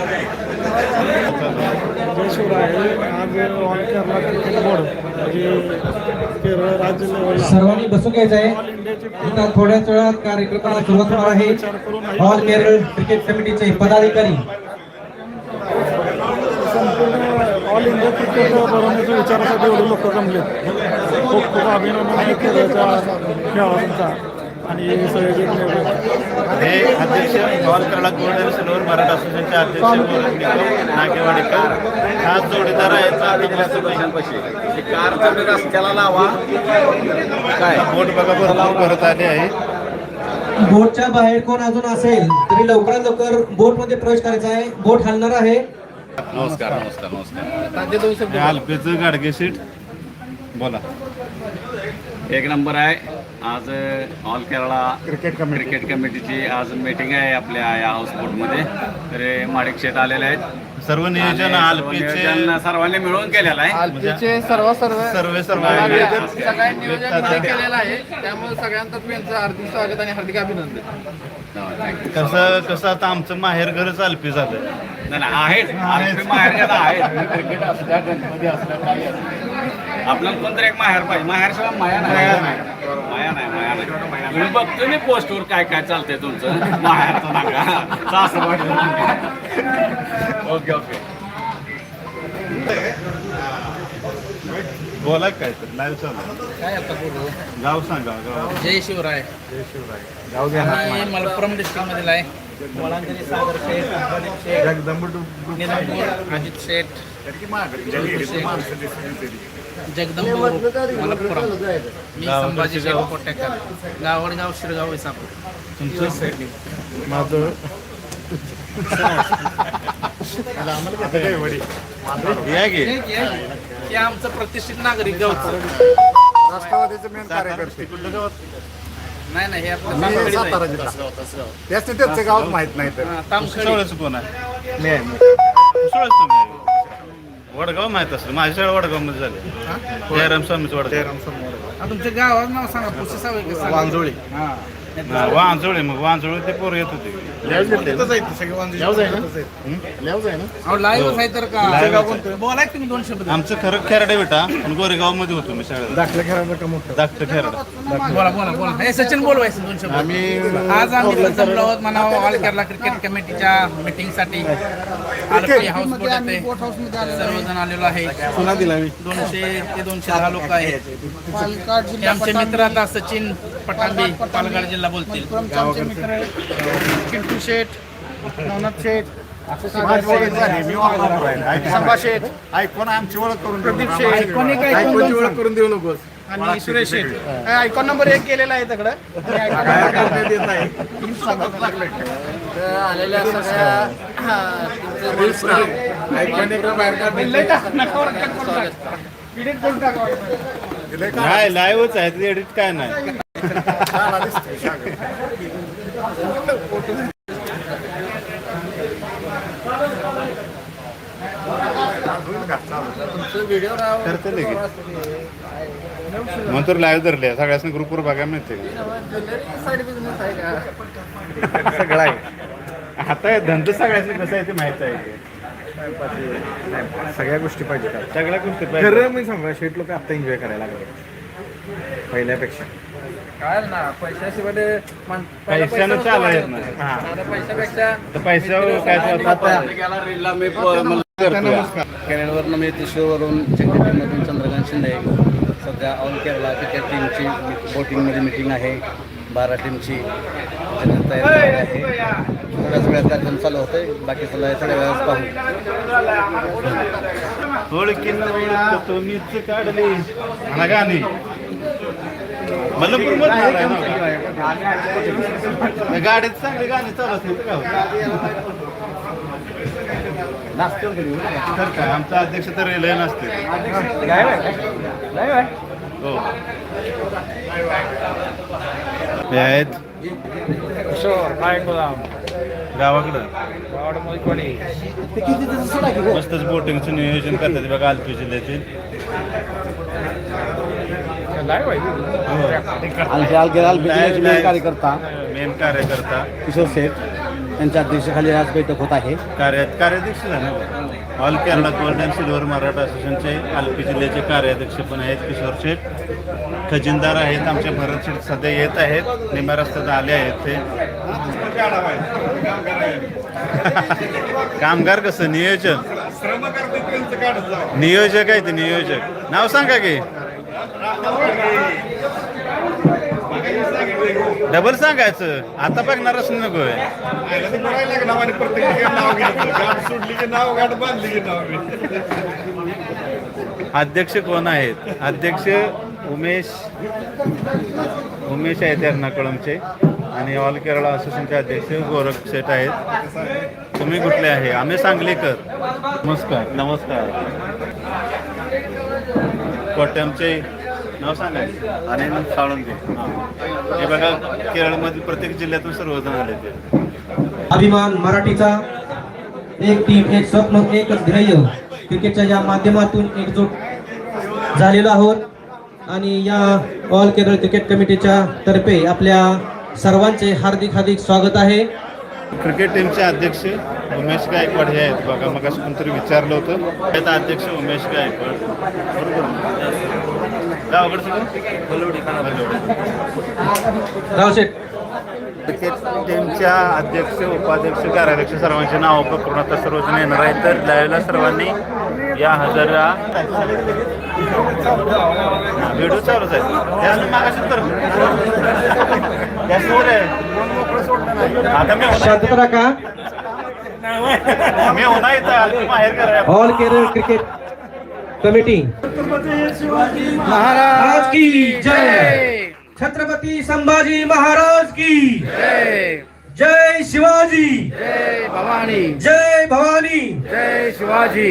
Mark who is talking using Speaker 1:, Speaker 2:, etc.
Speaker 1: जय शिवराय. आज all Kerala cricket board म्हणजे केरळ राज्य लेवलला
Speaker 2: सर्वांनी बसून घ्यायचं आहे. आता थोड्याच वेळात कार्यक्रमाला सुरुवात होणार आहे. ऑल केरळ क्रिकेट कमिटीचे पदाधिकारी
Speaker 1: संपूर्ण ऑल इंडिया क्रिकेट बनवण्याच्या विचारासाठी एवढे लोक जमलेत. खूप खूप अभिनंदन आहे केरळच्या खेळाडूंचा. आणि
Speaker 3: हे अध्यक्ष all Kerala gold and silver Maratha असोसिएशनचे अध्यक्ष नागेवाडेकर हा जोडीदार आहे. रस्त्याला लावा काय बोट बघा भरपूर भरत आले आहे.
Speaker 2: बोटच्या बाहेर कोण अजून असेल तरी लवकरात लवकर बोट मध्ये प्रवेश करायचा आहे. बोट हलणार आहे.
Speaker 3: नमस्कार नमस्कार नमस्कार. अल्पेचं गाडगे सीट बोला.
Speaker 4: एक नंबर आहे. आज ऑल केरळा क्रिकेट कमिटीची आज मीटिंग आहे आपल्या या हाऊसबोटमध्ये. तर माडिक शेट आलेले आहेत.
Speaker 3: सर्व नियोजन
Speaker 4: नियोजन सर्वांनी मिळून केलेलं आहे.
Speaker 5: आलपीचे सर्व
Speaker 4: सगळ्यांनी
Speaker 5: नियोजन केलेलं आहे. त्यामुळे सगळ्यांचं त्यांचं हार्दिक स्वागत आणि हार्दिक अभिनंदन.
Speaker 3: कसं आता आमचं माहेर घरच अल्पी झालं.
Speaker 4: आहेत माहेर आहेत. क्रिकेट असल्या गणपती असल्या काही आपल्याला कोणतरी एक माहेर पाहिजे. माहेरशिवाय माया नाही. मी बघतो मी पोस्टवर काय काय चालतंय तुमचं माहेरचं सांगा. ओके.
Speaker 3: बोला काय तर लाईव्ह चालू
Speaker 5: काय आता बोलू.
Speaker 3: गाव सांगा. गाव
Speaker 5: जय शिवराय.
Speaker 3: गाव घ्या.
Speaker 5: मलप्पुरम डिस्ट्रिक्ट मधील आहे. वळांजली सागर शेठ, प्रदीप शेठ, निलंबूर अजित शेठ, जगदंबूर मलप्पुरम. मी संभाजी शेठ कोटेकर, गावडगाव शिरगाव विसापूर.
Speaker 3: तुमचं
Speaker 1: माझं
Speaker 3: या गे
Speaker 5: हे आमचं प्रतिष्ठित नागरिक गावचं.
Speaker 6: राष्ट्रवादीचं मेन कार्यकर्ते.
Speaker 3: कुठलं गावात?
Speaker 5: नाही हे आपलं
Speaker 6: मी सातारा जिल्हा. त्याच त्यांचं गाव माहित नाही तर
Speaker 5: तामखडी.
Speaker 3: उसळचं कोण आहे? उसळच तुम्ही आहे. वडगाव माहित असेल. माझ्या शाळा वडगाव मध्ये झाले. जयराम स्वामीच वडगाव.
Speaker 5: तुमच्या गावाचं नाव सांगा. पुढचे सावे
Speaker 6: वांजोळी.
Speaker 3: वांजोळे. मग वांजोळे ते पोरं येत होते.
Speaker 5: लाईव्ह आहे तर का बोलाय तुम्ही दोन शब्द.
Speaker 3: आमचं खरं खेराडे बेटा पण गोरेगाव मध्ये होतो मी शाळेत.
Speaker 1: दाखलं खेळायला का मोठं
Speaker 3: धाकटं खेराड.
Speaker 5: बोला हे सचिन बोलवायचं दोन शब्द. आज आम्ही जमलो आहोत म्हणा ऑल केरला क्रिकेट कमिटीच्या मीटिंगसाठी. आलपी हाऊस बोट येते. सर्वजण आलेलो आहे.
Speaker 1: पुन्हा दिला मी
Speaker 5: 200 ते 210 लोक आहेत. हे आमचे मित्र आता सचिन पटांबे पालघर जिल्हा बोलतील.
Speaker 1: चिंटू शेठ, नवनाथ शेठ,
Speaker 6: संभा शेठ ऐकून आमची ओळख करून देऊ.
Speaker 1: प्रदीप शेठ,
Speaker 6: ऐकूनची ओळख करून देऊ नकोस.
Speaker 1: आणि सुरेश शेठ. आयकॉन नंबर 1 केलेला आहे तिकडं.
Speaker 6: आलेल्या सगळ्या
Speaker 3: नाही लाईव्हच आहे. एडिट काय नाही. करते लगेच. मग तर लाईव्ह धरले सगळ्यांना ग्रुपवर बघायला मिळते. सगळं आहे. आता धंदा सगळ्यांना कसं आहे ते माहित आहे.
Speaker 1: सगळ्या गोष्टी पाहिजे.
Speaker 3: सगळ्या गोष्टी पाहिजे.
Speaker 1: खरं मी सांगा शेठ लोक आता एन्जॉय करायला लागले पहिल्यापेक्षा.
Speaker 5: काय ना पैशाशिवाय
Speaker 3: पैशानं चालत नाही.
Speaker 5: पैशापेक्षा
Speaker 3: तर पैशावर काय
Speaker 7: कॅनलवरून मी त्रिशूरवरून चंद्रपूरमधून चंद्रकांत शिंदे. सध्या ऑल केरळा क्रिकेट टीमची बोटिंगमध्ये मीटिंग आहे. 12 टीमची तयारी आहे. थोड्याच वेळात कार्यक्रम चालू होते. बाकी सगळं थोड्या वेळात पाहू.
Speaker 3: तुम्हीच काढली मला गाणी मलमपूर गाडीत चांगली गाणी चालत तर काय आमचा अध्यक्ष तर लय नसते. हो आहेत गावाकडं मस्तच बोटिंगचं नियोजन करतात बघा आलपी जिल्ह्यातील.
Speaker 7: कार्यकर्ता
Speaker 3: मेन कार्यकर्ता
Speaker 7: किशोर शेठ यांच्या अध्यक्षतेखाली आज बैठक होत आहे.
Speaker 3: कार्याध्यक्ष झाले all Kerala gold and silver Maratha असोसिएशनचे आलपी जिल्ह्याचे कार्याध्यक्ष पण आहेत किशोर शेठ. खजिनदार आहेत आमचे भरत शेठ सध्या येत आहेत, निम्या रस्त्यात आले आहेत ते. कामगार कसं नियोजन नियोजक आहे ते नियोजक. नाव सांगा की डबल सांगायचं, आता बघणारच नको आहे. अध्यक्ष कोण आहेत? अध्यक्ष उमेश आहेत एर्नाकुळमचे आणि ऑल केरळा असोसिएशनचे अध्यक्ष गोरख शेठ आहेत. तुम्ही कुठले आहे? आम्ही सांगलीकर. नमस्कार. नमस्कार. कोट्यामचे नाव सांगायचं.
Speaker 4: अनिल साळुंके.
Speaker 3: हे बघा केरळमधील प्रत्येक जिल्ह्यातून सर्वजण आले ते.
Speaker 2: अभिमान मराठीचा एक टीम एक स्वप्न एकच ध्येय क्रिकेटच्या या माध्यमातून एकजूट झालेलो आहोत आणि या ऑल केरळ क्रिकेट कमिटीच्या तर्फे आपल्या सर्वांचे हार्दिक हार्दिक स्वागत आहे.
Speaker 3: क्रिकेट टीमचे अध्यक्ष उमेश गायकवाड हे आहेत. बघा मग कोणतरी विचारलं होतं. त्याचा अध्यक्ष उमेश गायकवाड.
Speaker 2: रावशेठ
Speaker 3: क्रिकेट टीमच्या अध्यक्ष उपाध्यक्ष कार्याध्यक्ष सर्वांची नावं पकडून आता सर्वजण येणार आहेत. तर लाईव्हला सर्वांनी या हजर व्हिडिओ चालूच आहे. आता मी
Speaker 2: शांतता राखा.
Speaker 3: होणार इथं बाहेर करा.
Speaker 2: All Kerala cricket committee Maharaj की जय. छत्रपती संभाजी महाराज की
Speaker 5: जय
Speaker 2: जय. शिवाजी
Speaker 5: जय भवानी
Speaker 2: जय. भवानी
Speaker 5: जय शिवाजी.